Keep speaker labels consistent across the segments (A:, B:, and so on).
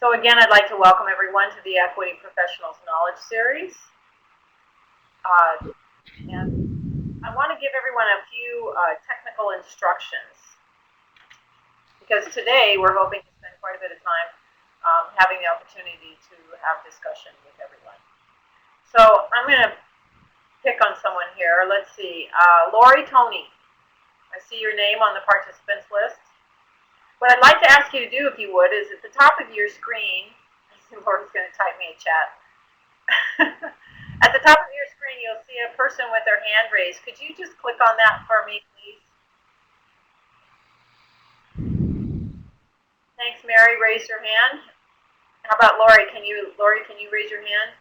A: So again, I'd like to welcome everyone to the Equity Professionals Knowledge Series. And I want to give everyone a few technical instructions, because today we're hoping to spend quite a bit of time having the opportunity to have discussion with everyone. So I'm going to pick on someone here. Let's see. Lori Tony. I see your name on the participants list. What I'd like to ask you to do, if you would, is at the top of your screen, I see Lori's going to type me a chat. At the top of your screen, you'll see a person with their hand raised. Could you just click on that for me, please? Thanks, Mary. Raise your hand. How about Lori? Lori, can you raise your hand?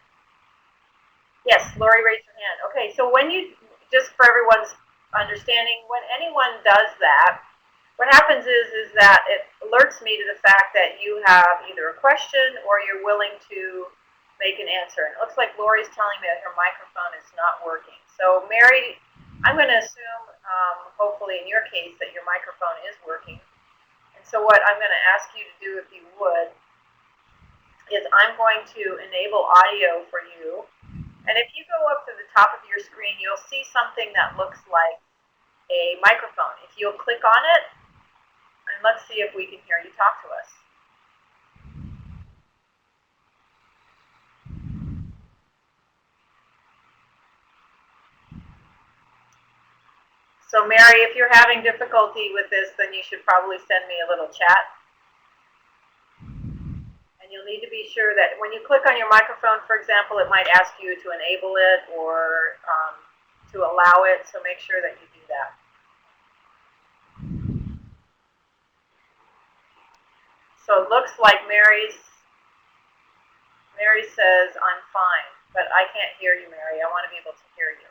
A: Yes, Lori, raise your hand. Okay, so when you, just for everyone's understanding, when anyone does that, what happens is that it alerts me to the fact that you have either a question or you're willing to make an answer. And it looks like Lori's telling me that her microphone is not working. So Mary, I'm going to assume, hopefully in your case, that your microphone is working. And so what I'm going to ask you to do, if you would, is I'm going to enable audio for you. And if you go up to the top of your screen, you'll see something that looks like a microphone. If you'll click on it, and let's see if we can hear you talk to us. So Mary, if you're having difficulty with this, then you should probably send me a little chat. And you'll need to be sure that when you click on your microphone, for example, it might ask you to enable it or to allow it, so make sure that you do that. So it looks like Mary says, I'm fine, but I can't hear you, Mary. I want to be able to hear you.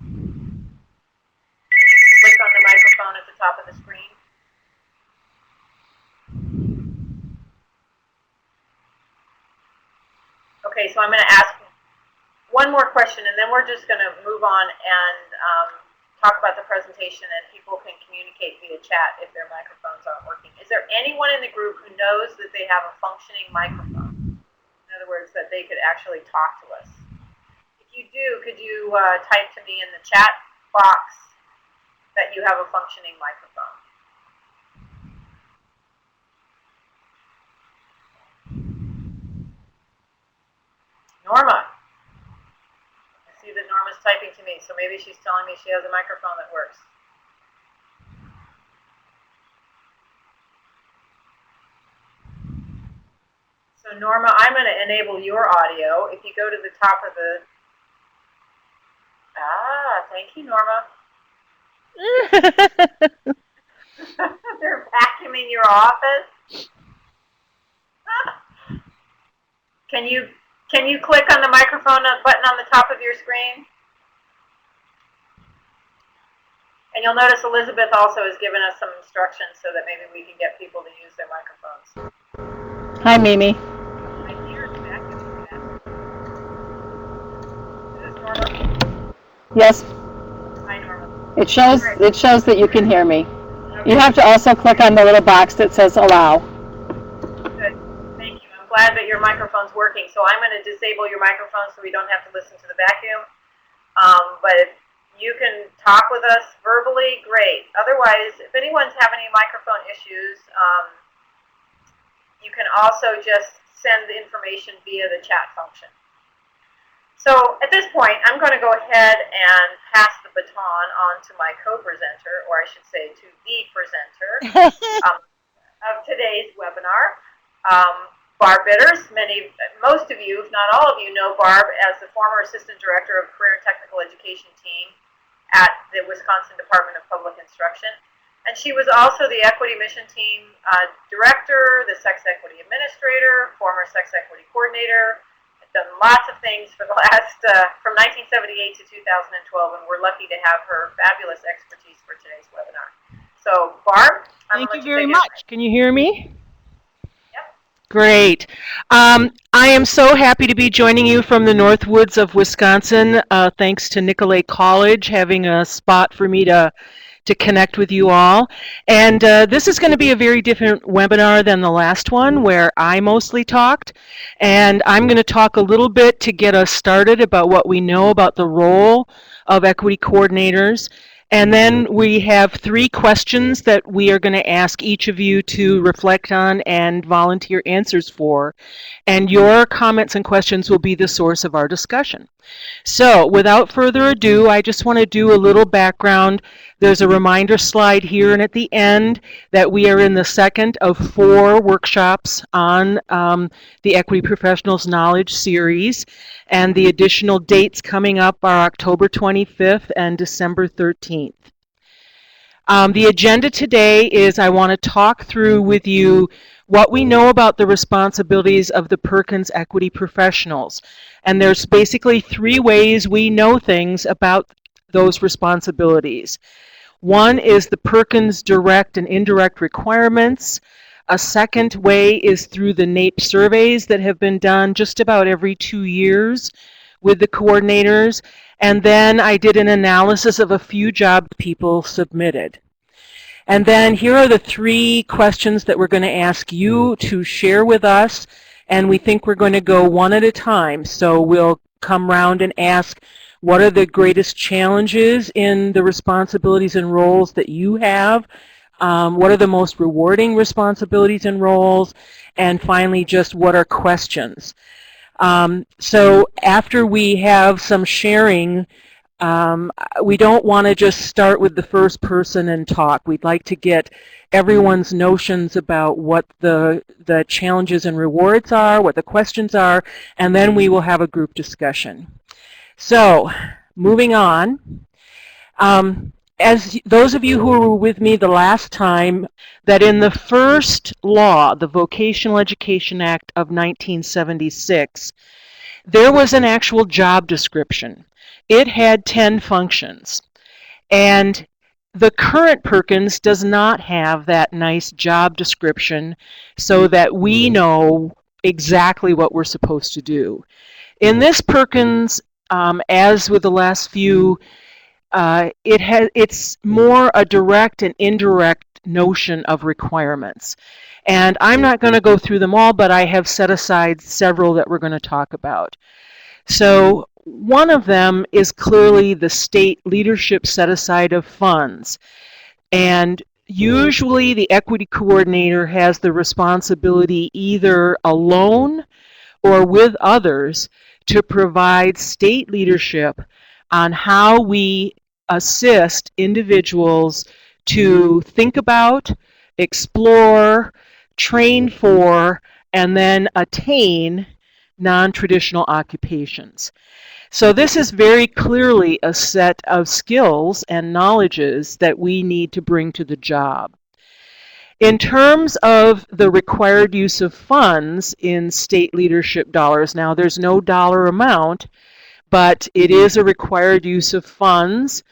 A: Can you click on the microphone at the top of the screen? Okay, so I'm going to ask one more question, and then we're just going to move on and talk about the presentation, and people can communicate via chat if their microphones aren't working. Is there anyone in the group who knows that they have a functioning microphone? In other words, that they could actually talk to us. If you do, could you type to me in the chat box that you have a functioning microphone? Norma. I see that Norma's typing to me, so maybe she's telling me she has a microphone that works. So Norma, I'm going to enable your audio. If you go to the top of the... thank you, Norma. They're vacuuming your office. Can you click on the microphone button on the top of your screen? And you'll notice Elizabeth also has given us some instructions so that maybe we can get people to use their microphones.
B: Hi, Mimi.
A: I hear it vacuuming that. Is this Norma?
B: Yes.
A: Hi, Norma.
B: It shows that you can hear me. Okay. You have to also click on the little box that says allow.
A: Good. Thank you. I'm glad that your microphone's working. So I'm going to disable your microphone so we don't have to listen to the vacuum. But if you can talk with us verbally, great. Otherwise, if anyone's having any microphone issues, you can also just send the information via the chat function. So at this point, I'm going to go ahead and pass the baton on to my co-presenter, or I should say to the presenter of today's webinar, Barb Bitters. Most of you, if not all of you, know Barb as the former Assistant Director of Career and Technical Education team at the Wisconsin Department of Public Instruction. And she was also the Equity Mission Team Director, the Sex Equity Administrator, former Sex Equity Coordinator. Done lots of things for the last, from 1978 to 2012, and we're lucky to have her fabulous expertise for today's webinar. So, Barb,
C: thank you very much. Can you hear me?
A: Yep.
C: Great. I am so happy to be joining you from the North Woods of Wisconsin, thanks to Nicolet College having a spot for me to to connect with you all. And this is going to be a very different webinar than the last one where I mostly talked. And I'm going to talk a little bit to get us started about what we know about the role of equity coordinators. And then we have 3 questions that we are going to ask each of you to reflect on and volunteer answers for. And your comments and questions will be the source of our discussion. So without further ado, I just want to do a little background. There's a reminder slide here and at the end that we are in the second of 4 workshops on the Equity Professionals Knowledge Series. And the additional dates coming up are October 25th and December 13th. The agenda today is I want to talk through with you what we know about the responsibilities of the Perkins Equity Professionals. And there's basically 3 ways we know things about those responsibilities. One is the Perkins direct and indirect requirements. A second way is through the NAEP surveys that have been done just about every 2 years with the coordinators. And then I did an analysis of a few jobs people submitted. And then here are the 3 questions that we're going to ask you to share with us. And we think we're going to go one at a time. So we'll come around and ask, what are the greatest challenges in the responsibilities and roles that you have? What are the most rewarding responsibilities and roles? And finally, just what are questions? So after we have some sharing, we don't want to just start with the first person and talk. We'd like to get everyone's notions about what the challenges and rewards are, what the questions are, and then we will have a group discussion. So, moving on. As those of you who were with me the last time, that in the first law, the Vocational Education Act of 1976, there was an actual job description. It had 10 functions. And the current Perkins does not have that nice job description so that we know exactly what we're supposed to do. In this Perkins, as with the last few, it's more a direct and indirect notion of requirements. And I'm not going to go through them all, but I have set aside several that we're going to talk about. So one of them is clearly the state leadership set aside of funds. And usually the equity coordinator has the responsibility either alone or with others to provide state leadership on how we assist individuals to think about, explore, train for, and then attain non-traditional occupations. So this is very clearly a set of skills and knowledges that we need to bring to the job. In terms of the required use of funds in state leadership dollars, now there's no dollar amount, but it is a required use of funds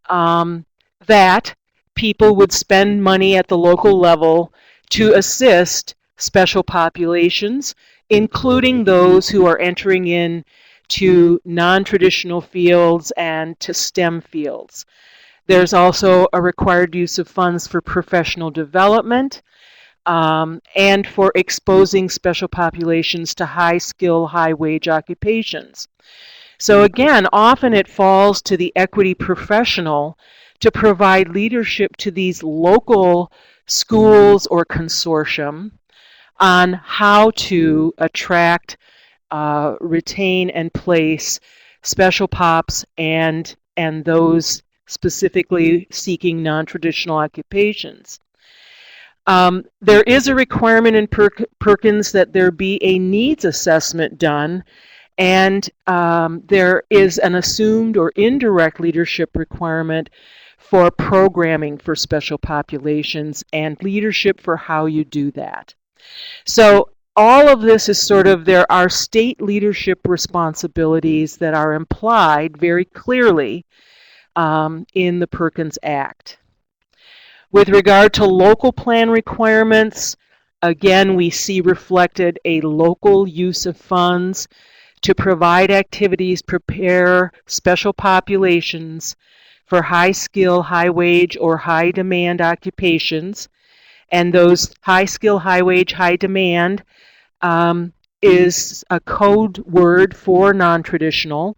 C: that people would spend money at the local level to assist special populations, including those who are entering in to non-traditional fields and to STEM fields. There's also a required use of funds for professional development and for exposing special populations to high-skill, high-wage occupations. So again, often it falls to the equity professional to provide leadership to these local schools or consortium on how to attract, retain, and place special pops and those specifically seeking non-traditional occupations. There is a requirement in Perkins that there be a needs assessment done, and there is an assumed or indirect leadership requirement for programming for special populations and leadership for how you do that. So all of this is sort of, there are state leadership responsibilities that are implied very clearly in the Perkins Act. With regard to local plan requirements, again, we see reflected a local use of funds to provide activities, prepare special populations for high skill, high wage, or high demand occupations. And those high skill, high wage, high demand is a code word for non-traditional.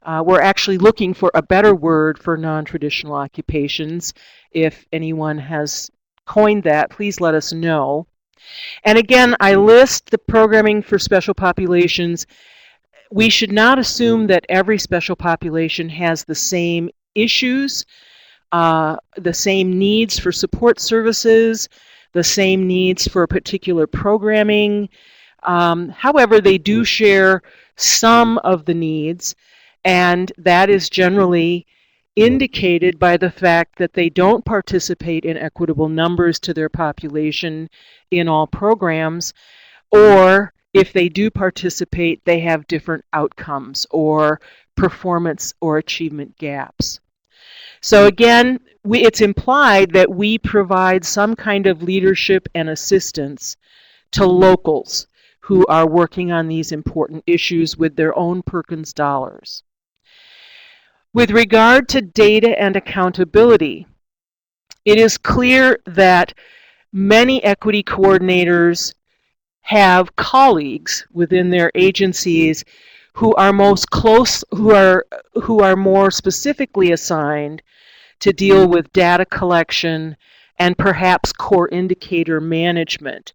C: We're actually looking for a better word for non-traditional occupations. If anyone has coined that, please let us know. And again, I list the programming for special populations. We should not assume that every special population has the same issues, the same needs for support services, the same needs for particular programming. However, they do share some of the needs, and that is generally indicated by the fact that they don't participate in equitable numbers to their population in all programs, or if they do participate, they have different outcomes or performance or achievement gaps. So again, it's implied that we provide some kind of leadership and assistance to locals who are working on these important issues with their own Perkins dollars. With regard to data and accountability, it is clear that many equity coordinators have colleagues within their agencies who are who are more specifically assigned to deal with data collection and perhaps core indicator management,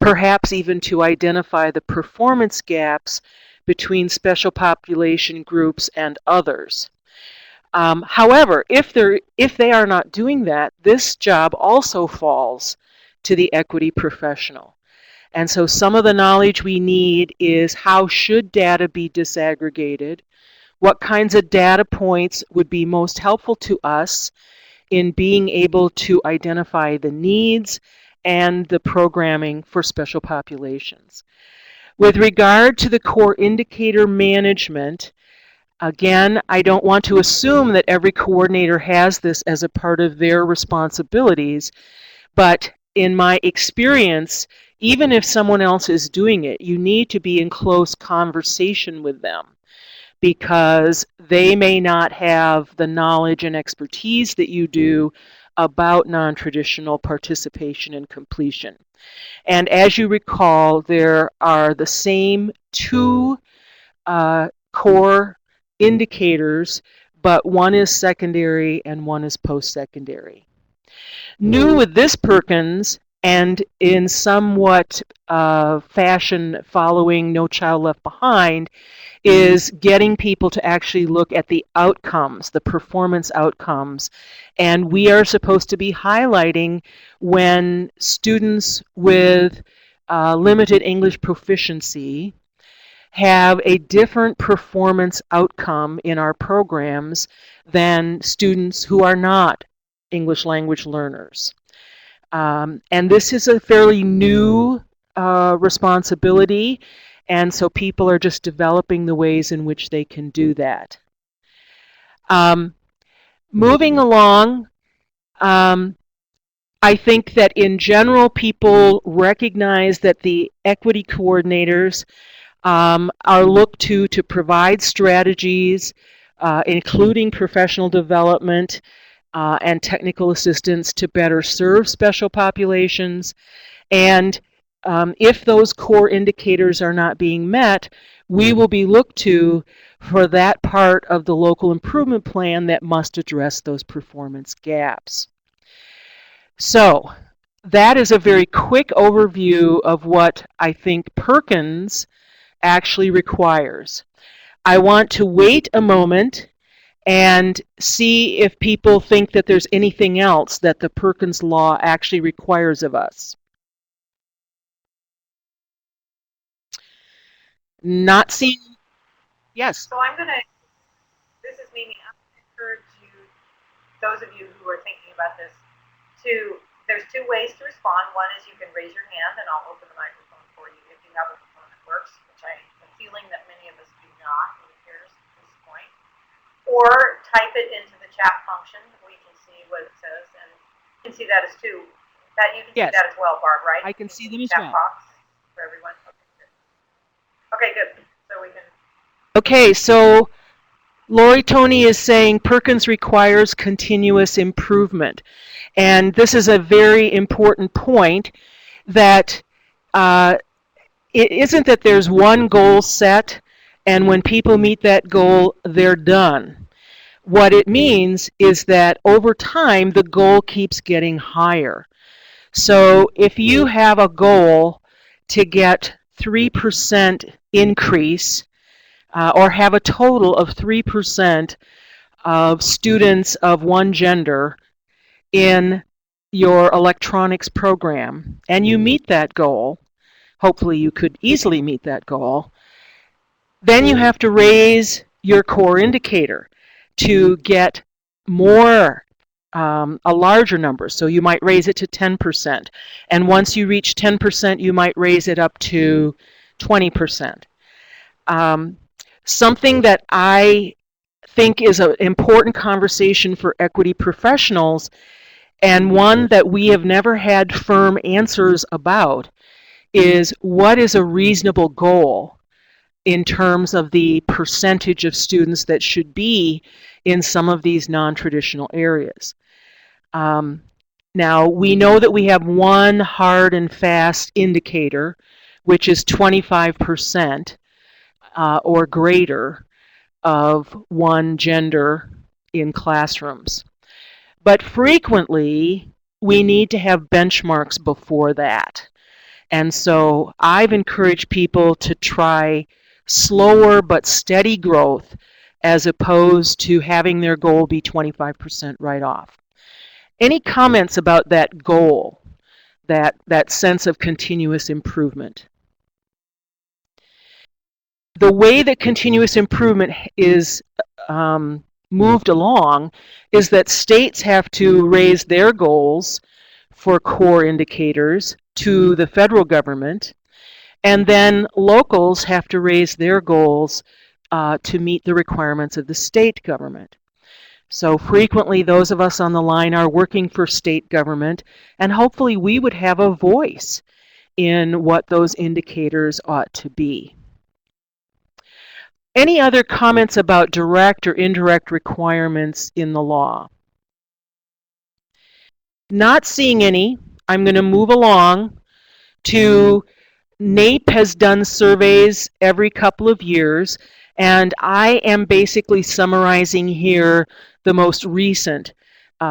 C: perhaps even to identify the performance gaps between special population groups and others. However, if they are not doing that, this job also falls to the equity professional. And so some of the knowledge we need is how should data be disaggregated? What kinds of data points would be most helpful to us in being able to identify the needs and the programming for special populations? With regard to the core indicator management, again, I don't want to assume that every coordinator has this as a part of their responsibilities, but in my experience, even if someone else is doing it, you need to be in close conversation with them because they may not have the knowledge and expertise that you do about non-traditional participation and completion. And as you recall, there are the same two core indicators, but one is secondary and one is post-secondary. New with this Perkins, and in somewhat fashion following No Child Left Behind, is getting people to actually look at the outcomes, the performance outcomes. And we are supposed to be highlighting when students with limited English proficiency have a different performance outcome in our programs than students who are not English language learners. And this is a fairly new responsibility, and so people are just developing the ways in which they can do that. Moving along, I think that in general people recognize that the equity coordinators are looked to provide strategies, including professional development and technical assistance to better serve special populations. And if those core indicators are not being met, we will be looked to for that part of the local improvement plan that must address those performance gaps. So that is a very quick overview of what I think Perkins actually requires. I want to wait a moment and see if people think that there's anything else that the Perkins Law actually requires of us. Not seeing, yes.
A: So this is Mimi, I'm going to encourage you, those of you who are thinking about this, there's two ways to respond. One is you can raise your hand and I'll open the microphone for you if you have a phone that works, which I am feeling that many of us do not, it appears at this point. Or type it into the chat function. We can see what it says, and you can see that as two. That you can see that as well, Barb, right?
C: I can see them as
A: chat
C: well.
A: box for everyone. Okay, good. So we can.
C: Okay, so Lori Tony is saying Perkins requires continuous improvement. And this is a very important point that it isn't that there's one goal set and when people meet that goal, they're done. What it means is that over time, the goal keeps getting higher. So if you have a goal to get 3% increase or have a total of 3% of students of one gender in your electronics program, and you meet that goal, hopefully you could easily meet that goal, then you have to raise your core indicator to get more, a larger number. So you might raise it to 10%. And once you reach 10%, you might raise it up to 20%. Something that I think is an important conversation for equity professionals, and one that we have never had firm answers about, is what is a reasonable goal in terms of the percentage of students that should be in some of these non-traditional areas. Now, we know that we have one hard and fast indicator, which is 25% or greater of one gender in classrooms. But frequently, we need to have benchmarks before that. And so I've encouraged people to try slower but steady growth as opposed to having their goal be 25% right off. Any comments about that goal, that sense of continuous improvement? The way that continuous improvement is moved along is that states have to raise their goals for core indicators to the federal government, and then locals have to raise their goals to meet the requirements of the state government. So frequently those of us on the line are working for state government, and hopefully we would have a voice in what those indicators ought to be. Any other comments about direct or indirect requirements in the law? Not seeing any, I'm going to move along to NAEP has done surveys every couple of years, and I am basically summarizing here the most recent,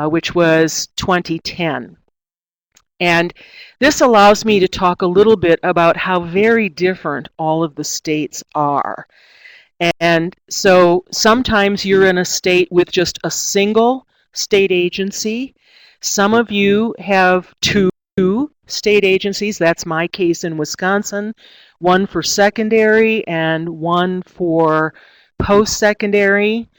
C: which was 2010. And this allows me to talk a little bit about how very different all of the states are. And so sometimes you're in a state with just a single state agency. Some of you have two state agencies. That's my case in Wisconsin, one for secondary and one for post-secondary.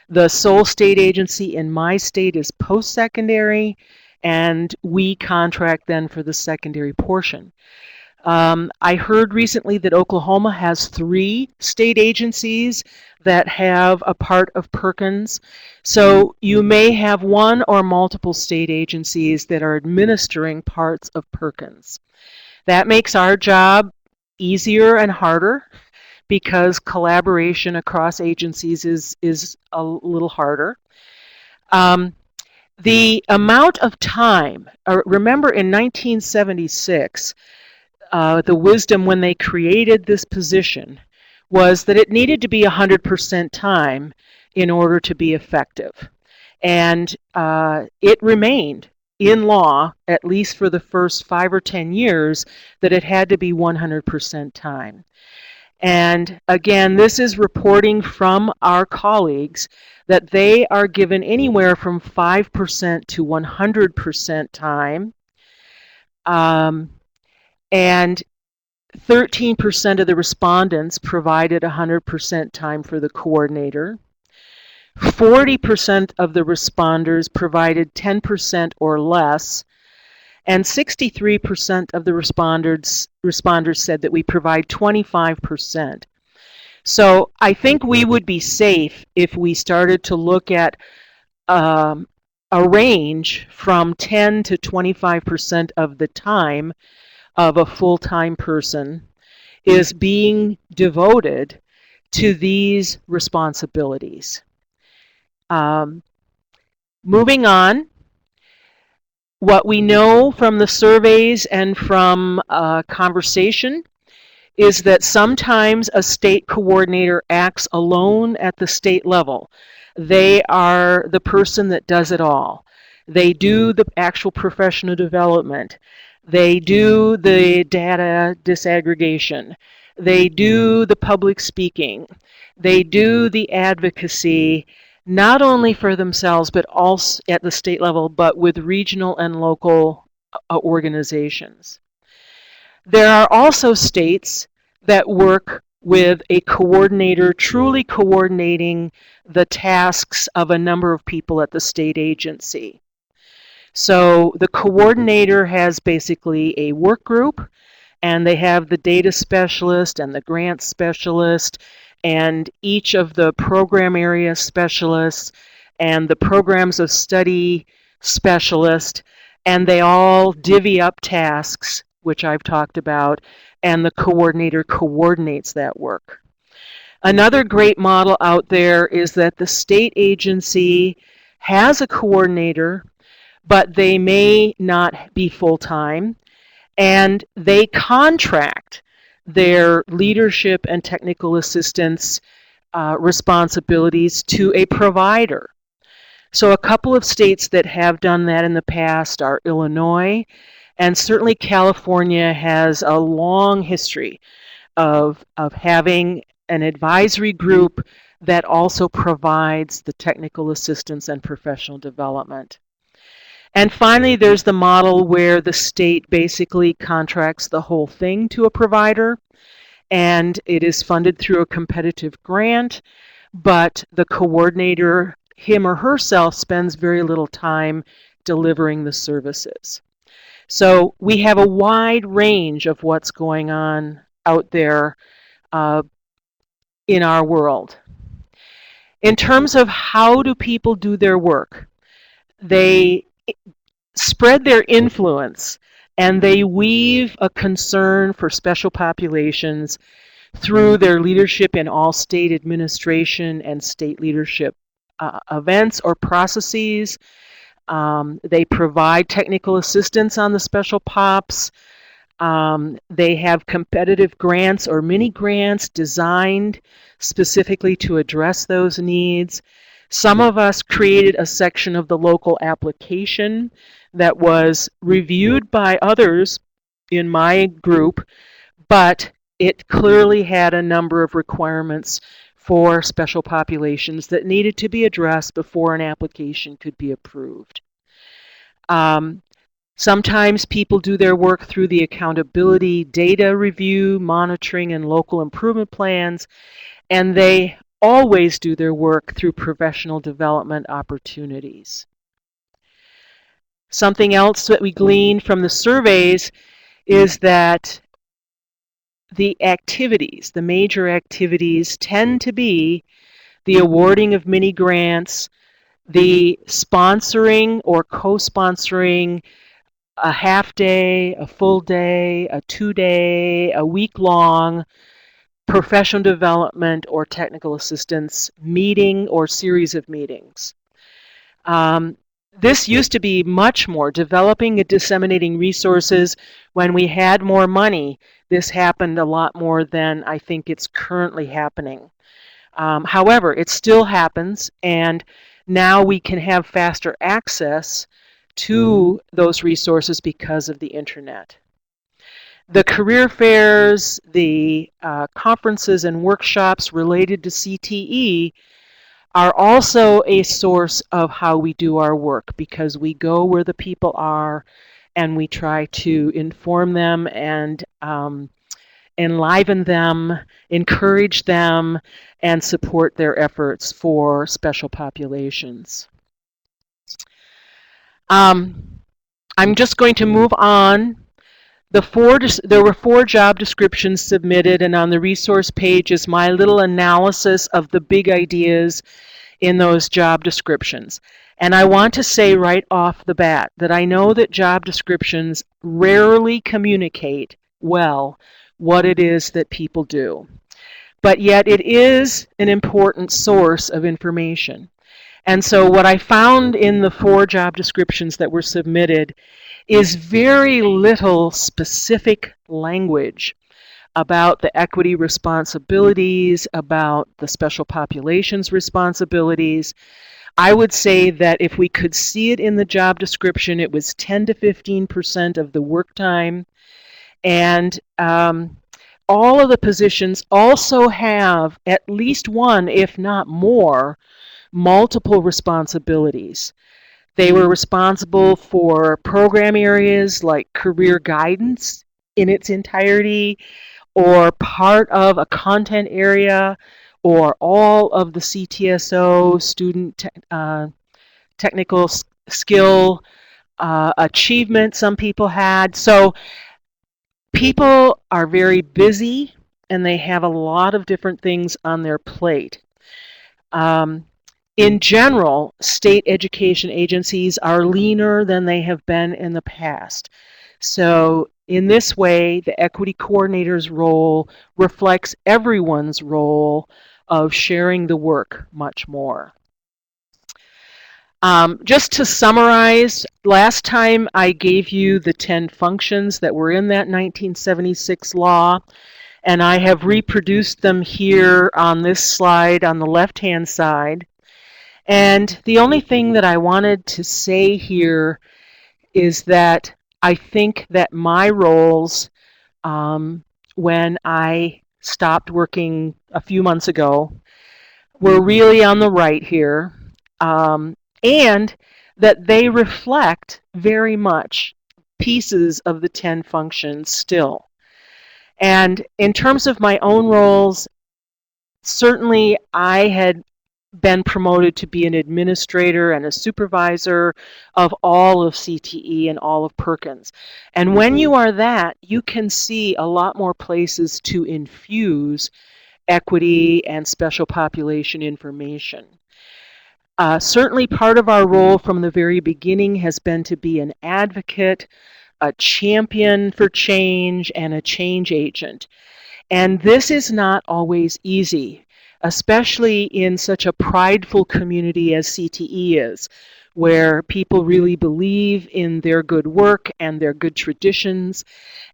C: The sole state agency in my state is post-secondary, and we contract then for the secondary portion. I heard recently that Oklahoma has 3 state agencies that have a part of Perkins. So you may have one or multiple state agencies that are administering parts of Perkins. That makes our job easier and harder because collaboration across agencies is a little harder. The amount of time, remember in 1976, the wisdom when they created this position was that it needed to be 100% time in order to be effective. And it remained in law, at least for the first 5 or 10 years, that it had to be 100% time. And again, this is reporting from our colleagues that they are given anywhere from 5% to 100% time. And 13% of the respondents provided 100% time for the coordinator. 40% of the responders provided 10% or less, and 63% of the responders said that we provide 25%. So I think we would be safe if we started to look at a range from 10 to 25% of the time of a full-time person is being devoted to these responsibilities. Moving on, what we know from the surveys and from conversation is that sometimes a state coordinator acts alone at the state level. They are the person that does it all. They do the actual professional development. They do the data disaggregation. They do the public speaking. They do the advocacy, not only for themselves, but also at the state level, but with regional and local organizations. There are also states that work with a coordinator truly coordinating the tasks of a number of people at the state agency. So the coordinator has basically a work group, and they have the data specialist and the grant specialist and each of the program area specialists and the programs of study specialist, and they all divvy up tasks, which I've talked about, and the coordinator coordinates that work. Another great model out there is that the state agency has a coordinator, but they may not be full-time, and they contract their leadership and technical assistance responsibilities to a provider. So a couple of states that have done that in the past are Illinois, and certainly California has a long history of having an advisory group that also provides the technical assistance and professional development. And finally, there's the model where the state basically contracts the whole thing to a provider, and it is funded through a competitive grant, but the coordinator, him or herself, spends very little time delivering the services. So we have a wide range of what's going on out there in our world. In terms of how do people do their work, they spread their influence and they weave a concern for special populations through their leadership in all state administration and state leadership events or processes. They provide technical assistance on the special POPs. They have competitive grants or mini grants designed specifically to address those needs. Some of us created a section of the local application that was reviewed by others in my group, but it clearly had a number of requirements for special populations that needed to be addressed before an application could be approved. Sometimes people do their work through the accountability, data review, monitoring, and local improvement plans, and they always do their work through professional development opportunities. Something else that we gleaned from the surveys is that the activities, the major activities, tend to be the awarding of mini grants, the sponsoring or co-sponsoring a half day, a full day, a 2-day, a week-long professional development or technical assistance meeting or series of meetings. This used to be much more developing and disseminating resources when we had more money. This happened a lot more than I think it's currently happening. However, it still happens, and now we can have faster access to those resources because of the internet. The career fairs, the conferences and workshops related to CTE are also a source of how we do our work, because we go where the people are and we try to inform them and enliven them, encourage them, and support their efforts for special populations. I'm just going to move on. There were 4 job descriptions submitted, and on the resource page is my little analysis of the big ideas in those job descriptions. And I want to say right off the bat that I know that job descriptions rarely communicate well what it is that people do. But yet it is an important source of information. And so what I found in the 4 job descriptions that were submitted is very little specific language about the equity responsibilities, about the special populations responsibilities. I would say that if we could see it in the job description, it was 10 to 15% of the work time. And all of the positions also have at least one, if not more, multiple responsibilities. They were responsible for program areas like career guidance in its entirety, or part of a content area, or all of the CTSO, student technical skill achievement some people had. So people are very busy and they have a lot of different things on their plate. In general, state education agencies are leaner than they have been in the past. So in this way, the equity coordinator's role reflects everyone's role of sharing the work much more. Just to summarize, last time I gave you the 10 functions that were in that 1976 law, and I have reproduced them here on this slide on the left-hand side. And the only thing that I wanted to say here is that I think that my roles, when I stopped working a few months ago, were really on the right here, and that they reflect very much pieces of the 10 functions still. And in terms of my own roles, certainly I had been promoted to be an administrator and a supervisor of all of CTE and all of Perkins. And when you are that, you can see a lot more places to infuse equity and special population information. Certainly part of our role from the very beginning has been to be an advocate, a champion for change, and a change agent. And this is not always easy, especially in such a prideful community as CTE is, where people really believe in their good work and their good traditions.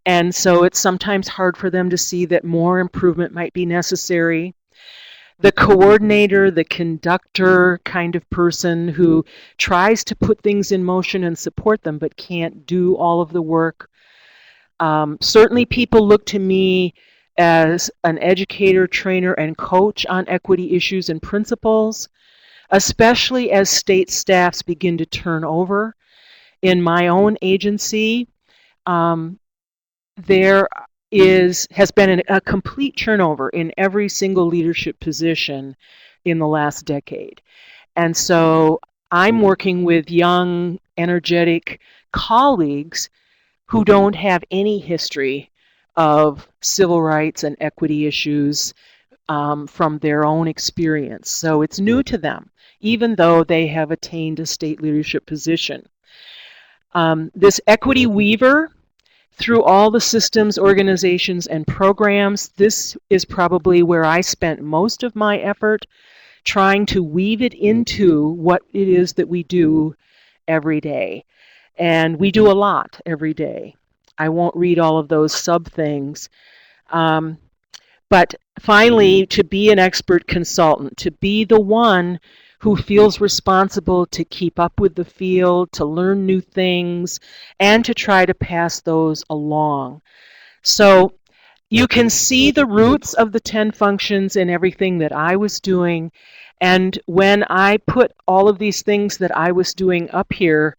C: And so it's sometimes hard for them to see that more improvement might be necessary. The coordinator, the conductor kind of person who tries to put things in motion and support them but can't do all of the work. Certainly people look to me as an educator, trainer, and coach on equity issues and principles, especially as state staffs begin to turn over. In my own agency, there has been a complete turnover in every single leadership position in the last decade. And so I'm working with young, energetic colleagues who don't have any history of civil rights and equity issues from their own experience. So it's new to them, even though they have attained a state leadership position. This equity weaver, through all the systems, organizations, and programs, this is probably where I spent most of my effort, trying to weave it into what it is that we do every day. And we do a lot every day. I won't read all of those sub things. But finally, to be an expert consultant, to be the one who feels responsible to keep up with the field, to learn new things, and to try to pass those along. So you can see the roots of the 10 functions in everything that I was doing. And when I put all of these things that I was doing up here,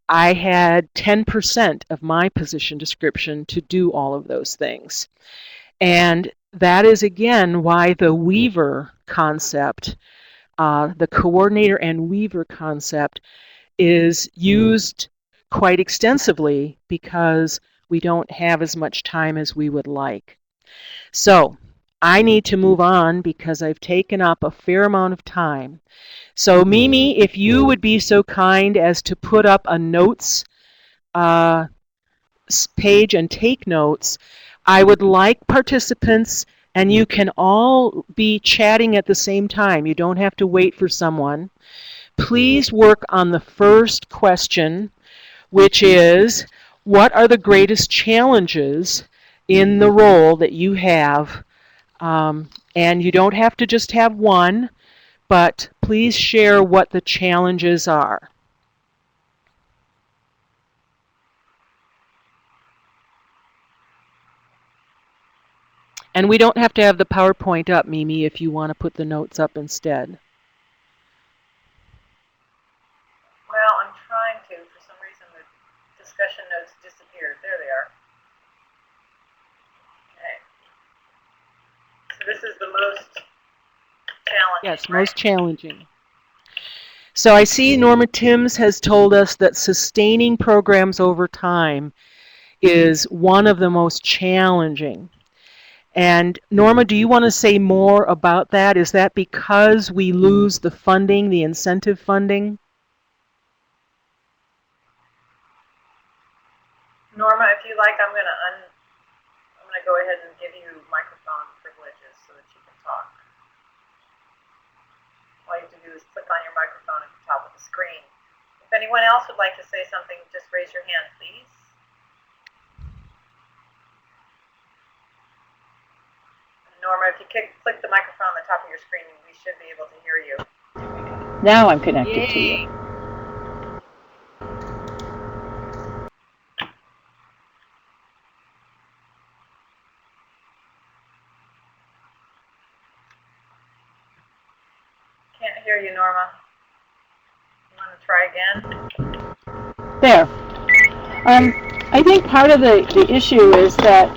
C: I had 10% of my position description to do all of those things. And that is, again, why the weaver concept, the coordinator and weaver concept, is used quite extensively because we don't have as much time as we would like. So I need to move on because I've taken up a fair amount of time. So Mimi, if you would be so kind as to put up a notes page and take notes, I would like participants, and you can all be chatting at the same time. You don't have to wait for someone. please work on the first question, which is, what are the greatest challenges in the role that you have? And you don't have to just have one, but please share what the challenges are. And we don't have to have the PowerPoint up, Mimi, if you want to put the notes up instead.
A: Well, I'm trying to. For some reason, the discussion notes disappeared. There they are. Okay. So this is the most challenging.
C: Yes, most challenging. So I see Norma Timms has told us that sustaining programs over time is one of the most challenging. And Norma, do you want to say more about that? Is that because we lose the funding, the incentive funding?
A: Norma, if you like, I'm gonna go ahead and give you microphone privileges so that you can talk. All you have to do is click on your microphone at the top of the screen. If anyone else would like to say something, just raise your hand, please. Norma, if you click the microphone on the top of your screen, we should be able to hear you.
B: Now I'm connected to you.
A: Can't hear you, Norma. You want to try again?
B: There. I think part of the issue is that,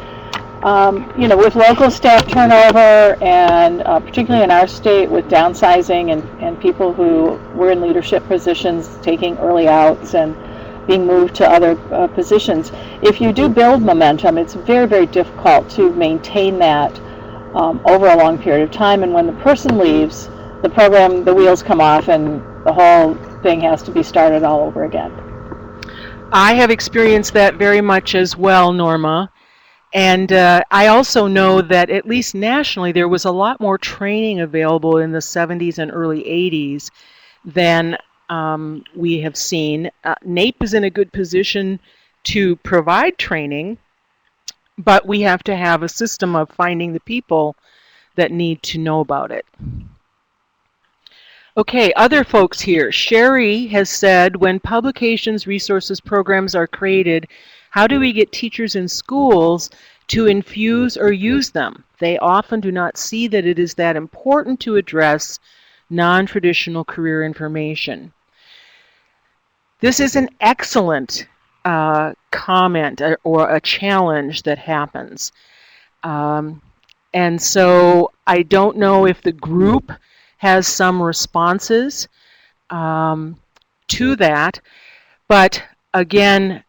B: with local staff turnover and particularly in our state with downsizing and people who were in leadership positions taking early outs and being moved to other positions, if you do build momentum, it's very, very difficult to maintain that over a long period of time. And when the person leaves, the program, the wheels come off and the whole thing has to be started all over again.
C: I have experienced that very much as well, Norma. And I also know that at least nationally there was a lot more training available in the 70s and early 80s than we have seen. NAEP is in a good position to provide training, but we have to have a system of finding the people that need to know about it. Okay, other folks here. Sherry has said, when publications, resources, programs are created, how do we get teachers in schools to infuse or use them? They often do not see that it is that important to address non-traditional career information. This is an excellent comment or a challenge that happens. And so I don't know if the group has some responses to that, but again,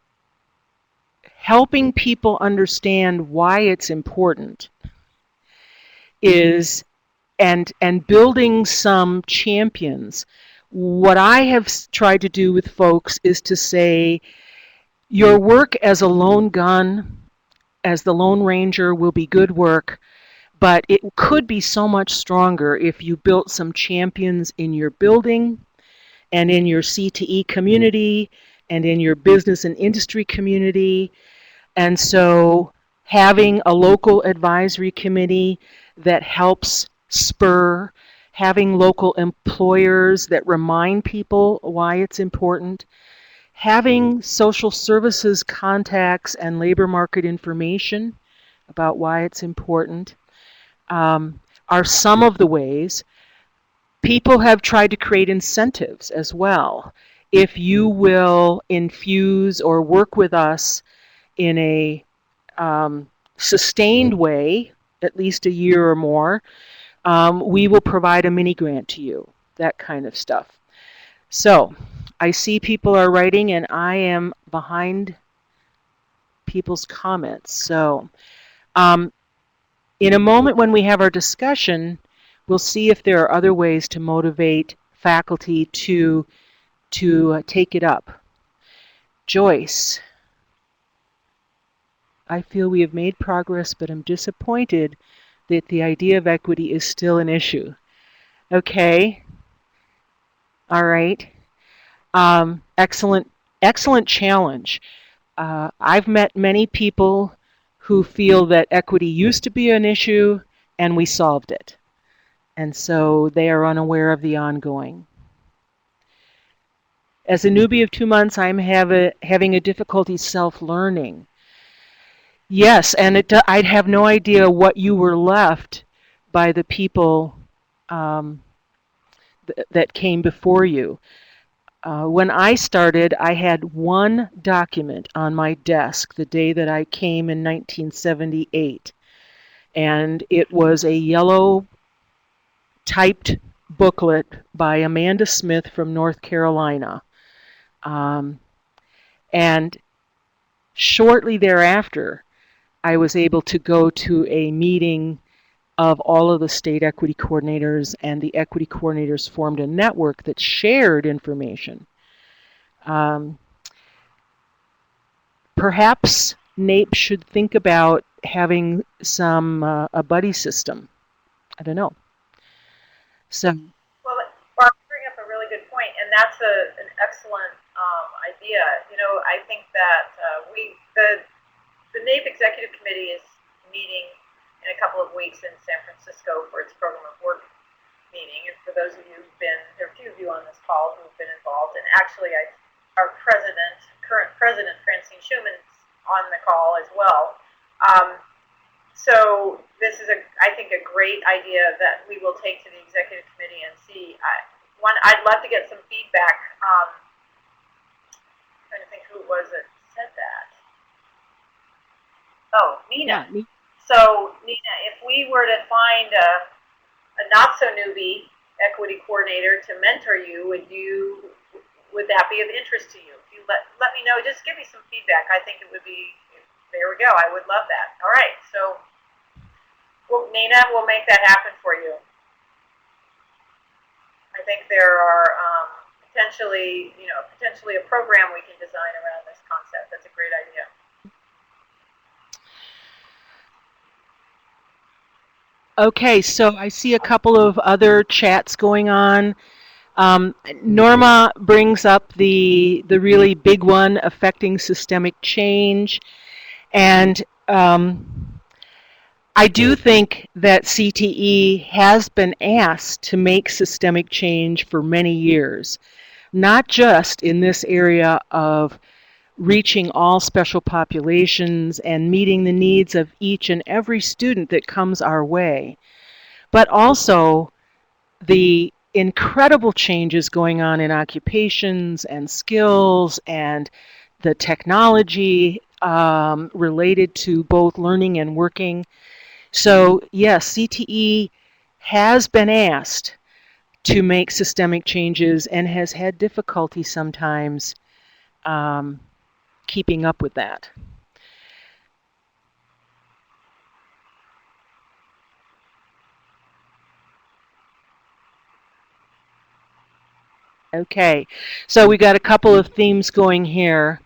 C: helping people understand why it's important is, and building some champions. What I have tried to do with folks is to say, your work as a lone gun, as the Lone Ranger, will be good work, but it could be so much stronger if you built some champions in your building and in your CTE community and in your business and industry community. And so having a local advisory committee that helps spur, having local employers that remind people why it's important, having social services contacts and labor market information about why it's important, are some of the ways. People have tried to create incentives as well. If you will infuse or work with us in a sustained way, at least a year or more, we will provide a mini grant to you, that kind of stuff. So I see people are writing and I am behind people's comments. So in a moment when we have our discussion, we'll see if there are other ways to motivate faculty to take it up. Joyce, I feel we have made progress, but I'm disappointed that the idea of equity is still an issue. Okay. All right. Excellent, excellent challenge. I've met many people who feel that equity used to be an issue and we solved it. And so they are unaware of the ongoing. As a newbie of 2 months, I'm having a difficulty self-learning. Yes, and I'd have no idea what you were left by the people that came before you. When I started, I had one document on my desk the day that I came in 1978, and it was a yellow typed booklet by Amanda Smith from North Carolina. And shortly thereafter, I was able to go to a meeting of all of the state equity coordinators, and the equity coordinators formed a network that shared information. Perhaps NAEP should think about having a buddy system. I don't know. So.
A: Well, Barb, you bring up a really good point, and that's an excellent idea. You know, I think that the NAEP Executive Committee is meeting in a couple of weeks in San Francisco for its program of work meeting. And for those of you who've been, there are a few of you on this call who've been involved, and actually our current president, Francine Schumann's on the call as well. So this is, I think, a great idea that we will take to the executive committee and see. I'd love to get some feedback. I'm trying to think who it was that said that. Oh, Nina. Yeah. So, Nina, if we were to find a not-so-newbie equity coordinator to mentor you, would that be of interest to you? If you let me know, just give me some feedback. I think it would be, there we go. I would love that. All right, so Nina, we'll make that happen for you. I think there are potentially a program we can design around this concept. That's a great idea.
C: Okay, so I see a couple of other chats going on. Norma brings up the really big one, affecting systemic change. And I do think that CTE has been asked to make systemic change for many years, not just in this area of reaching all special populations and meeting the needs of each and every student that comes our way, but also the incredible changes going on in occupations and skills and the technology related to both learning and working. So yes, CTE has been asked to make systemic changes and has had difficulty sometimes keeping up with that. Okay, so we got a couple of themes going here.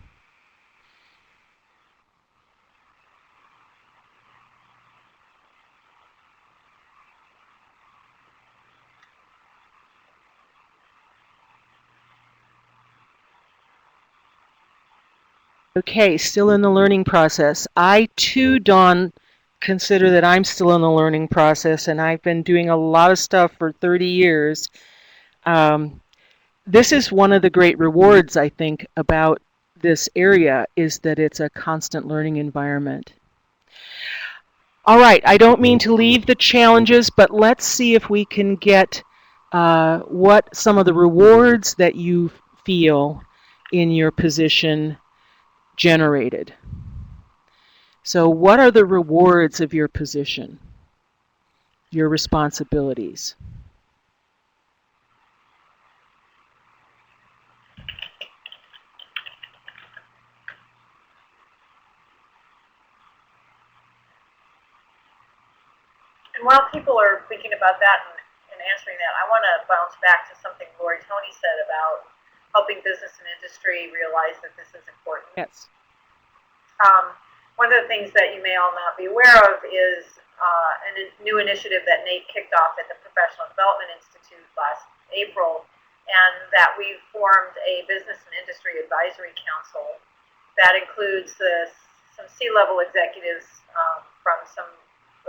C: Okay, still in the learning process. I too, Dawn, consider that I'm still in the learning process, and I've been doing a lot of stuff for 30 years. This is one of the great rewards, I think, about this area, is that it's a constant learning environment. All right, I don't mean to leave the challenges, but let's see if we can get what some of the rewards that you feel in your position generated. So what are the rewards of your position, your responsibilities?
A: And while people are thinking about that and answering that, I want to bounce back to something Lori Tony said about helping business and industry realize that this is important.
C: Yes.
A: One of the things that you may all not be aware of is a new initiative that NAEP kicked off at the Professional Development Institute last April, and that we've formed a business and industry advisory council that includes some C-level executives from some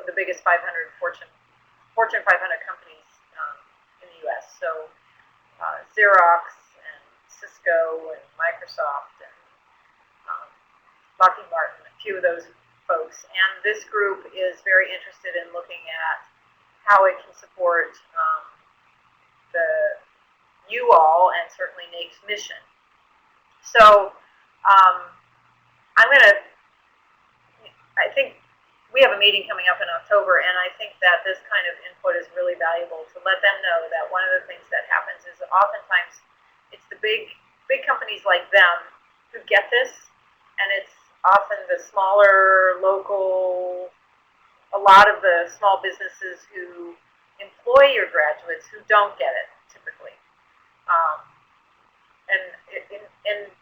A: of the biggest 500 Fortune 500 companies in the U.S. So Xerox and Cisco and Microsoft and Lockheed Martin, a few of those folks. And this group is very interested in looking at how it can support you all and certainly NAEP's mission. So I think we have a meeting coming up in October, and I think that this kind of input is really valuable to let them know that one of the things that happens is oftentimes it's the big companies like them who get this, and it's often the smaller, local, a lot of the small businesses who employ your graduates who don't get it, typically. And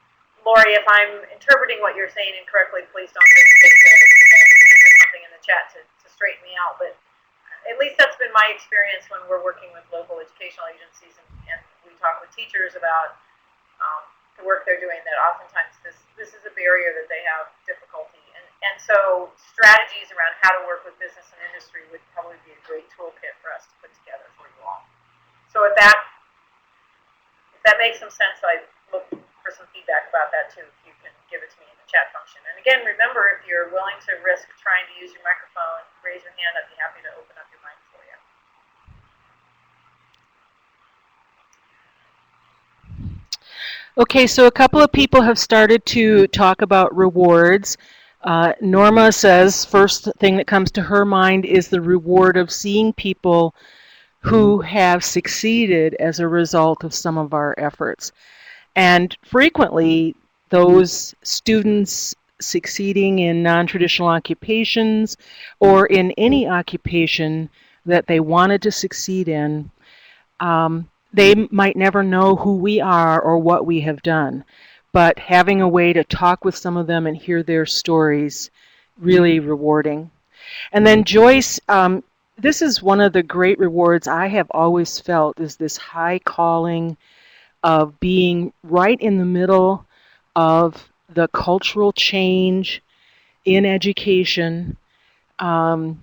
A: Lori, if I'm interpreting what you're saying incorrectly, please don't hesitate to enter something in the chat to straighten me out. But at least that's been my experience when we're working with local educational agencies and we talk with teachers about the work they're doing, that oftentimes this is a barrier that they have difficulty. And so strategies around how to work with business and industry would probably be a great toolkit for us to put together for you all. So with that, if that makes some sense, I look for some feedback about that too, if you can give it to me in the chat function. And again, remember, if you're willing to risk trying to use your microphone, raise your hand. I'd be happy to open up your mic for you.
C: Okay, so a couple of people have started to talk about rewards. Norma says first thing that comes to her mind is the reward of seeing people who have succeeded as a result of some of our efforts. And frequently, those students succeeding in non-traditional occupations or in any occupation that they wanted to succeed in, they might never know who we are or what we have done. But having a way to talk with some of them and hear their stories, really rewarding. And then Joyce, this is one of the great rewards I have always felt, is this high calling of being right in the middle of the cultural change in education about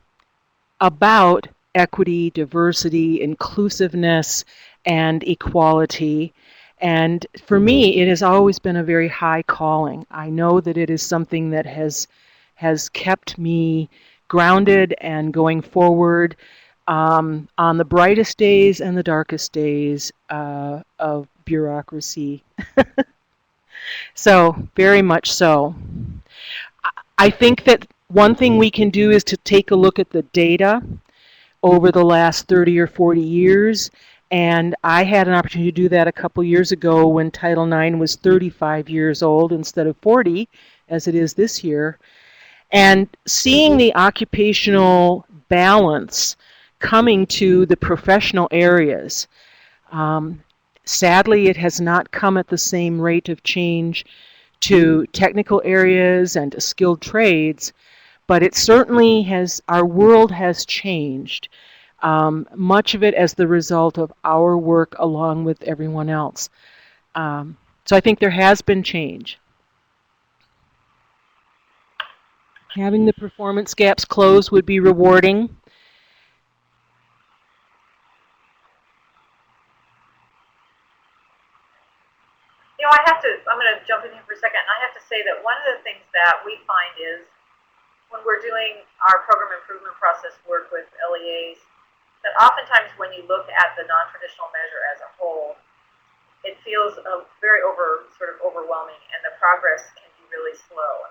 C: equity, diversity, inclusiveness, and equality. And for me, it has always been a very high calling. I know that it is something that has kept me grounded and going forward on the brightest days and the darkest days of bureaucracy. So, very much so. I think that one thing we can do is to take a look at the data over the last 30 or 40 years. And I had an opportunity to do that a couple years ago when Title IX was 35 years old instead of 40, as it is this year. And seeing the occupational balance coming to the professional areas. Sadly, it has not come at the same rate of change to technical areas and to skilled trades, but it certainly has, our world has changed. Much of it as the result of our work along with everyone else. So I think there has been change. Having the performance gaps closed would be rewarding.
A: You know, I'm going to jump in here for a second, and I have to say that one of the things that we find is when we're doing our program improvement process work with LEAs, that oftentimes when you look at the non-traditional measure as a whole, it feels very sort of overwhelming, and the progress can be really slow.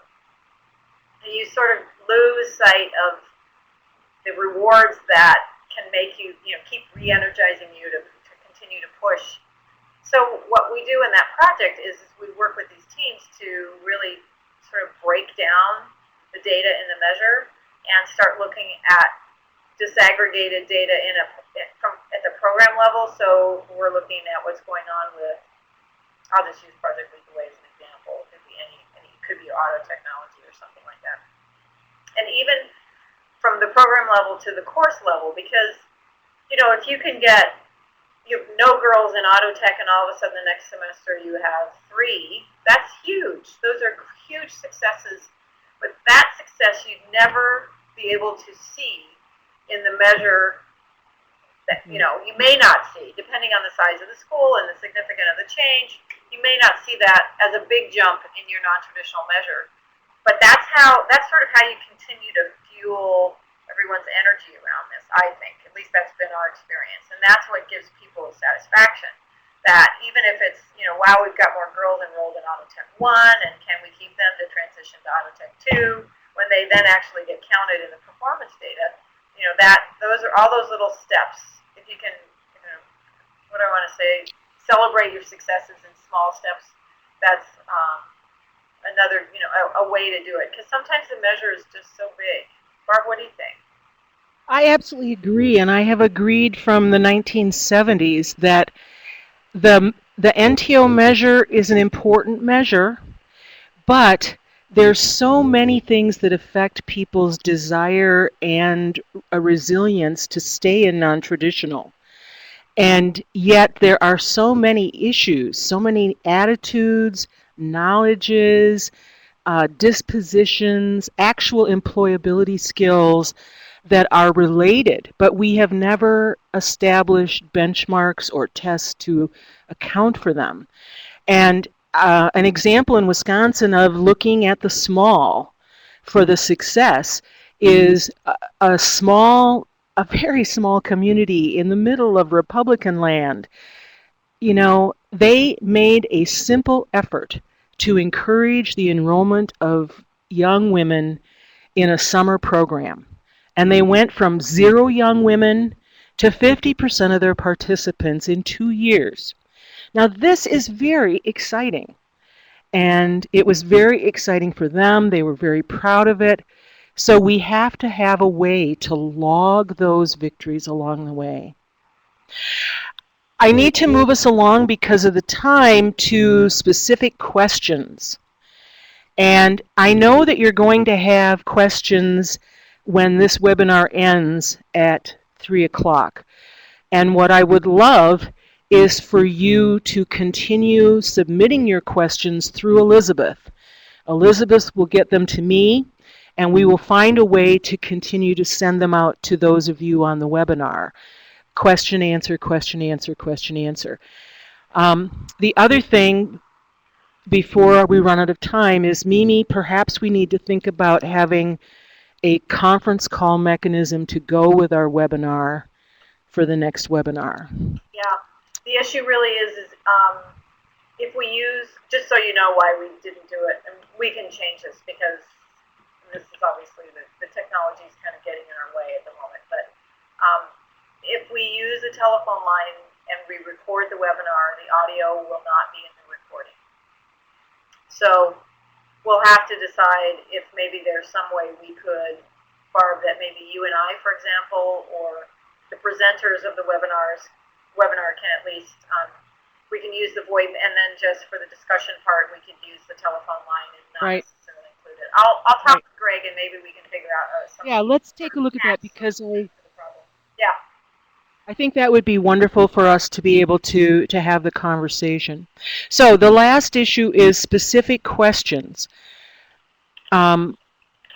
A: And you sort of lose sight of the rewards that can make you, keep re-energizing you to continue to push. So what we do in that project is we work with these teams to really sort of break down the data in the measure and start looking at disaggregated data at the program level. So we're looking at what's going on with, I'll just use Project Lead the Way as an example. It could be it could be auto technology or something like that. And even from the program level to the course level, because if you can get you have no girls in auto tech, and all of a sudden the next semester you have 3. That's huge. Those are huge successes. But that success you'd never be able to see in the measure that you may not see, depending on the size of the school and the significance of the change. You may not see that as a big jump in your non-traditional measure. But that's sort of how you continue to fuel everyone's energy around this, I think. At least that's been our experience. And that's what gives people satisfaction. That even if it's, wow, we've got more girls enrolled in Auto Tech 1, and can we keep them to transition to Auto Tech 2, when they then actually get counted in the performance data, those are all those little steps. If you can, what do I want to say, celebrate your successes in small steps, that's another, a way to do it. Because sometimes the measure is just so big. Barb, what do you think?
C: I absolutely agree, and I have agreed from the 1970s that the NTO measure is an important measure, but there's so many things that affect people's desire and a resilience to stay in non-traditional. And yet there are so many issues, so many attitudes, knowledges, dispositions, actual employability skills that are related, but we have never established benchmarks or tests to account for them. And an example in Wisconsin of looking at the small for the success is a very small community in the middle of Republican land. They made a simple effort to encourage the enrollment of young women in a summer program. And they went from 0 young women to 50% of their participants in 2 years. Now, this is very exciting. And it was very exciting for them. They were very proud of it. So we have to have a way to log those victories along the way. I need to move us along because of the time to specific questions. And I know that you're going to have questions when this webinar ends at 3 o'clock. And what I would love is for you to continue submitting your questions through Elizabeth. Elizabeth will get them to me, and we will find a way to continue to send them out to those of you on the webinar. Question, answer, question, answer, question, answer. The other thing before we run out of time is, Mimi, perhaps we need to think about having a conference call mechanism to go with our webinar for the next webinar.
A: Yeah, the issue really is if we use, just so you know why we didn't do it, and we can change this because this is obviously the technology is kind of getting in our way at the moment, but if we use a telephone line and we record the webinar, the audio will not be in the recording. So we'll have to decide if maybe there's some way we could, Barb, that maybe you and I, for example, or the presenters of the webinar can at least, we can use the VoIP, and then just for the discussion part, we can use the telephone line and not necessarily include it. I'll talk to Greg, and maybe we can figure out something.
C: Yeah, let's take a look at that because
A: yeah.
C: I think that would be wonderful for us to be able to have the conversation. So the last issue is specific questions.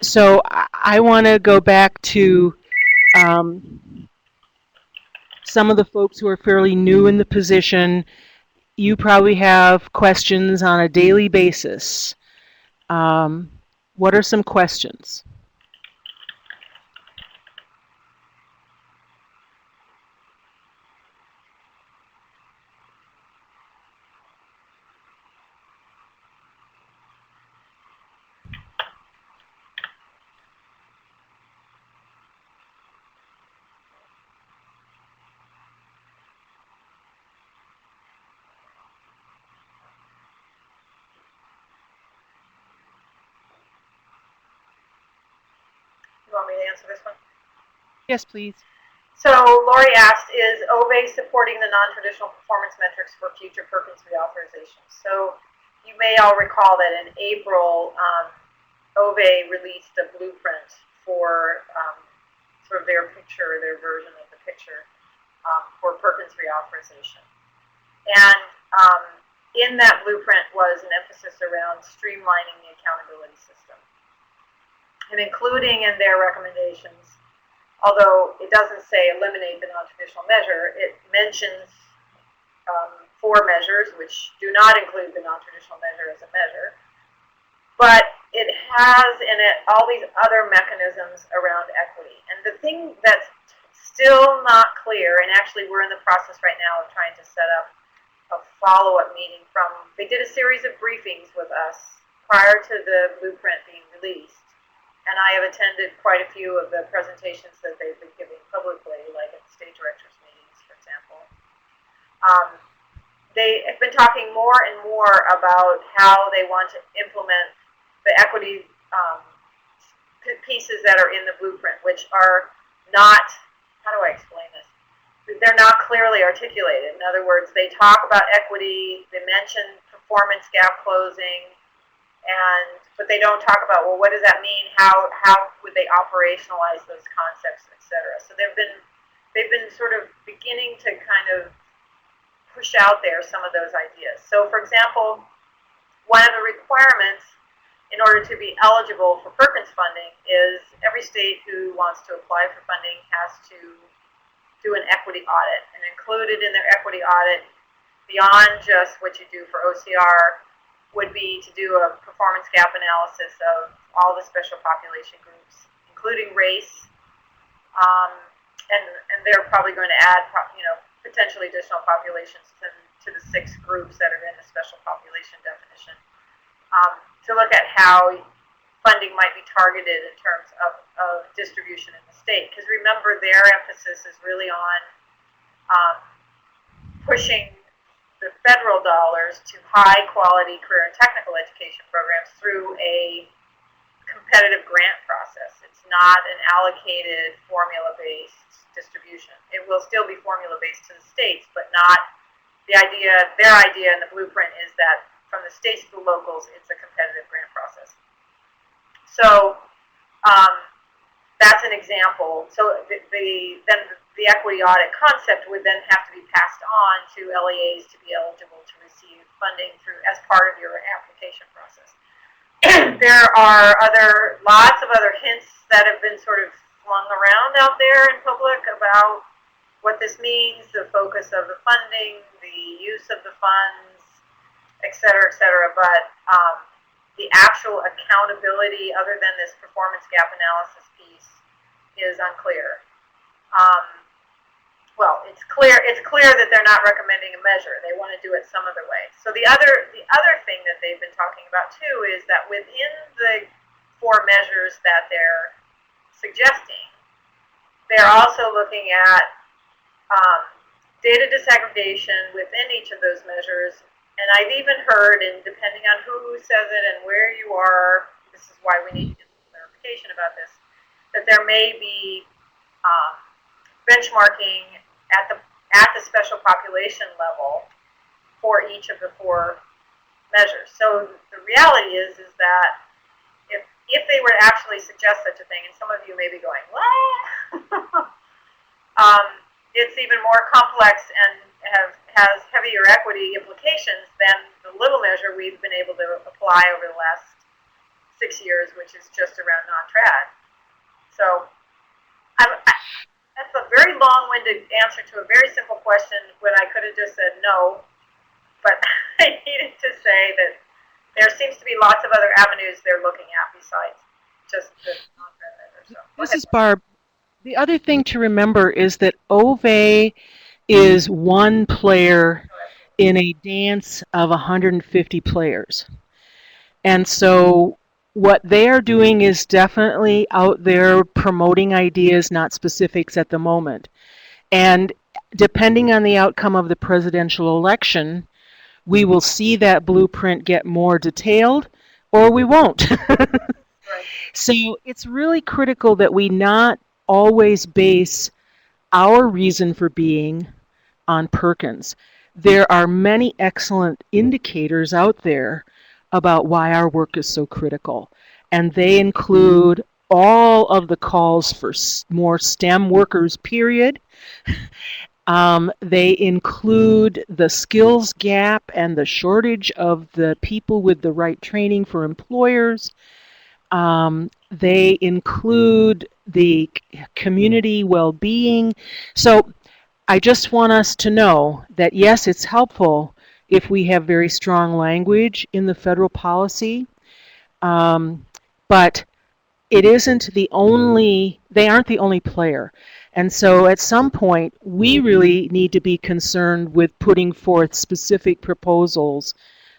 C: So I want to go back to some of the folks who are fairly new in the position. You probably have questions on a daily basis. What are some questions?
A: You want me to answer this one?
C: Yes, please.
A: So Lori asked, is OVE supporting the non-traditional performance metrics for future Perkins reauthorization? So you may all recall that in April, OVE released a blueprint for sort of their version of the picture. for Perkins reauthorization. And in that blueprint was an emphasis around streamlining the accountability system. And including in their recommendations, although it doesn't say eliminate the non-traditional measure, it mentions 4 measures, which do not include the non-traditional measure as a measure. But it has in it all these other mechanisms around equity. And the thing that's still not clear, and actually we're in the process right now of trying to set up a follow-up meeting from, they did a series of briefings with us prior to the blueprint being released. And I have attended quite a few of the presentations that they've been giving publicly, like at the state directors meetings, for example. They have been talking more and more about how they want to implement the equity pieces that are in the blueprint, which are not, how do I explain this? They're not clearly articulated. In other words, they talk about equity, they mention performance gap closing, but they don't talk about, well, what does that mean? How would they operationalize those concepts, et cetera? So they've been sort of beginning to kind of push out there some of those ideas. So, for example, one of the requirements in order to be eligible for Perkins funding is every state who wants to apply for funding has to do an equity audit. And included in their equity audit, beyond just what you do for OCR, would be to do a performance gap analysis of all the special population groups, including race, and they're probably going to add, potentially additional populations to the 6 groups that are in the special population definition, to look at how funding might be targeted in terms of distribution in the state. Because remember, their emphasis is really on pushing the federal dollars to high-quality career and technical education programs through a competitive grant process. It's not an allocated formula-based distribution. It will still be formula-based to the states, but not their idea in the blueprint is that from the states to the locals, it's a competitive grant process. So that's an example. So then the equity audit concept would then have to be passed on to LEAs to be eligible to receive funding as part of your application process. There are lots of other hints that have been sort of flung around out there in public about what this means, the focus of the funding, the use of the funds, et cetera, but the actual accountability other than this performance gap analysis piece is unclear. Well, it's clear that they're not recommending a measure. They want to do it some other way. So the other thing that they've been talking about too is that within the 4 measures that they're suggesting, they're also looking at data disaggregation within each of those measures. And I've even heard, and depending on who says it and where you are, this is why we need to get some clarification about this, that there may be benchmarking at the special population level for each of the 4 measures. So the reality is that if they were to actually suggest such a thing, and some of you may be going, what? It's even more complex and has heavier equity implications than the little measure we've been able to apply over the last 6 years, which is just around non-trad. So that's a very long-winded answer to a very simple question when I could have just said no, but I needed to say that there seems to be lots of other avenues they're looking at besides just the non-trad measure. So,
C: this is Barb. The other thing to remember is that OVE is one player in a dance of 150 players. And so what they are doing is definitely out there promoting ideas, not specifics at the moment. And depending on the outcome of the presidential election, we will see that blueprint get more detailed, or we won't. So it's really critical that we not always base our reason for being on Perkins. There are many excellent indicators out there about why our work is so critical, and they include all of the calls for more STEM workers, period, They include the skills gap and the shortage of the people with the right training for employers. They include the community well-being. So I just want us to know that yes, it's helpful if we have very strong language in the federal policy, but it isn't the only, they aren't the only player. And so at some point, we really need to be concerned with putting forth specific proposals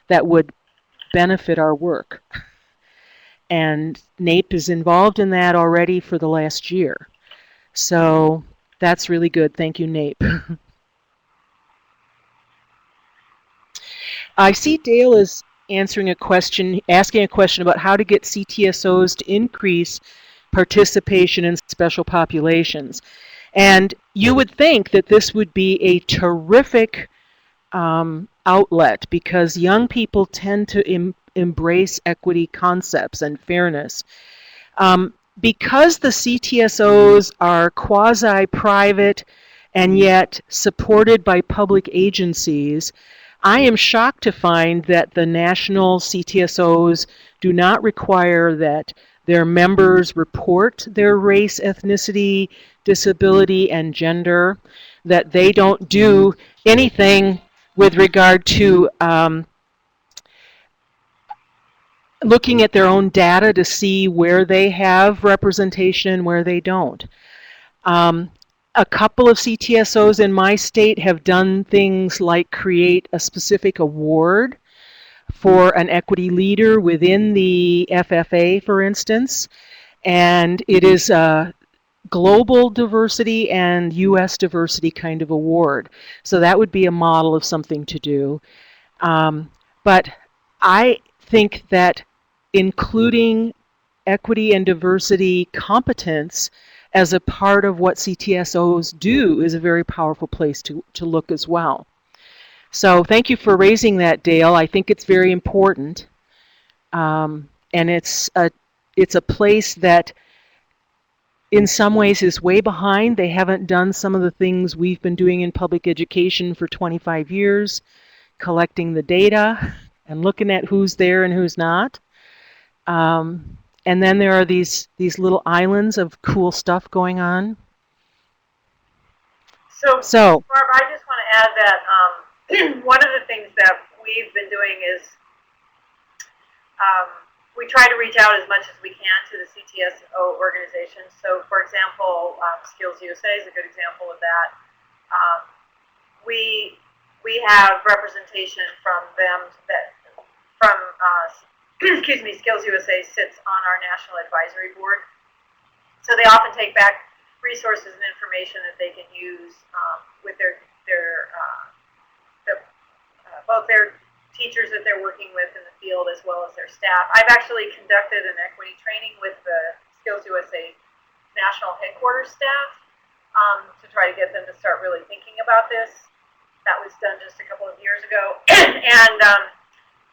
C: that would benefit our work. And NAEP is involved in that already for the last year. So that's really good. Thank you, NAEP. I see Dale is asking a question about how to get CTSOs to increase participation in special populations. And you would think that this would be a terrific outlet because young people tend to embrace equity concepts and fairness. Because the CTSOs are quasi-private and yet supported by public agencies, I am shocked to find that the national CTSOs do not require that their members report their race, ethnicity, disability, and gender, that they don't do anything with regard to looking at their own data to see where they have representation and where they don't. A couple of CTSOs in my state have done things like create a specific award for an equity leader within the FFA, for instance, and it is a global diversity and US diversity kind of award. So that would be a model of something to do. But I think that including equity and diversity competence as a part of what CTSOs do is a very powerful place to look as well. So thank you for raising that, Dale. I think it's very important. And it's a place that in some ways is way behind. They haven't done some of the things we've been doing in public education for 25 years, collecting the data and looking at who's there and who's not. And then there are these little islands of cool stuff going on.
A: So Barb, I just want to add that one of the things that we've been doing is we try to reach out as much as we can to the CTSO organizations. So, for example, Skills USA is a good example of that. We have representation from them excuse me, Skills USA sits on our National Advisory Board. So they often take back resources and information that they can use with both their teachers that they're working with in the field as well as their staff. I've actually conducted an equity training with the Skills USA National Headquarters staff to try to get them to start really thinking about this. That was done just a couple of years ago.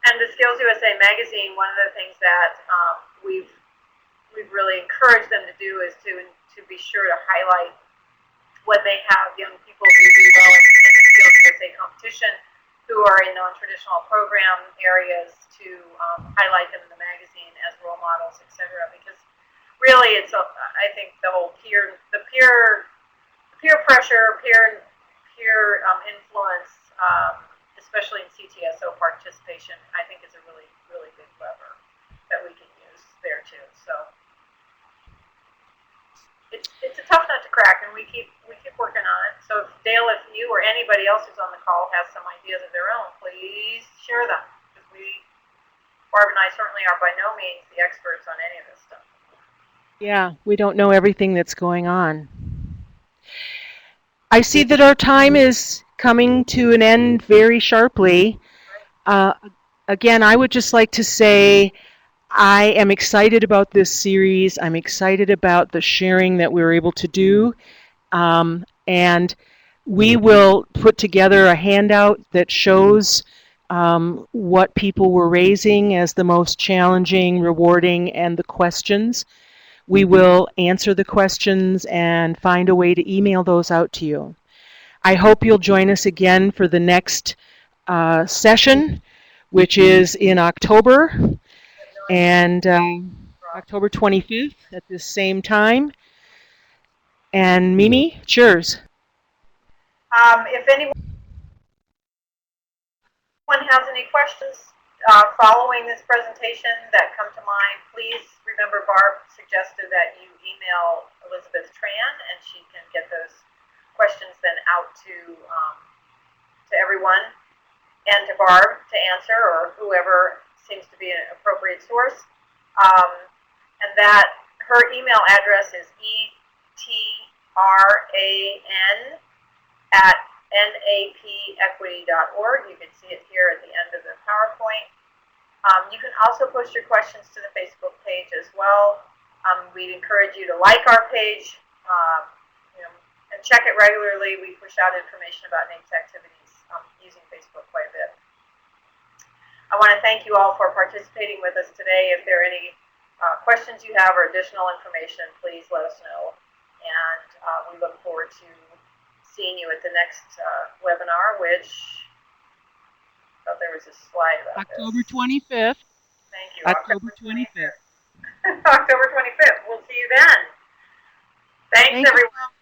A: And the Skills USA magazine, one of the things that we've really encouraged them to do is to be sure to highlight when they have young people who do well in the Skills USA competition, who are in non-traditional program areas, to highlight them in the magazine as role models, etc. Because really, I think the whole peer pressure, peer influence, especially in CTSO participation, I think is a really, really big lever that we can use there too. So it's a tough nut to crack, and we keep working on it. So Dale, if you or anybody else who's on the call has some ideas of their own, please share them, because Barb and I certainly are by no means the experts on any of this stuff.
C: Yeah, we don't know everything that's going on. I see that our time is coming to an end very sharply. Again, I would just like to say I am excited about this series. I'm excited about the sharing that we're able to do. And we will put together a handout that shows what people were raising as the most challenging, rewarding, and the questions. We will answer the questions and find a way to email those out to you. I hope you'll join us again for the next session, which is in October, and October 25th at this same time. And Mimi, cheers.
A: If anyone has any questions following this presentation that come to mind, please remember Barb suggested that you email Elizabeth Tran, and she can get those questions then out to everyone and to Barb to answer, or whoever seems to be an appropriate source. And that her email address is etran@napequity.org. You can see it here at the end of the PowerPoint. You can also post your questions to the Facebook page as well. We'd encourage you to like our page, and check it regularly. We push out information about NAPE's activities using Facebook quite a bit. I want to thank you all for participating with us today. If there are any questions you have or additional information, please let us know. And we look forward to seeing you at the next webinar, which I thought there was a slide about
C: October
A: this.
C: 25th.
A: Thank you.
C: October 25th.
A: October 25th. We'll see you then. Thanks, everyone.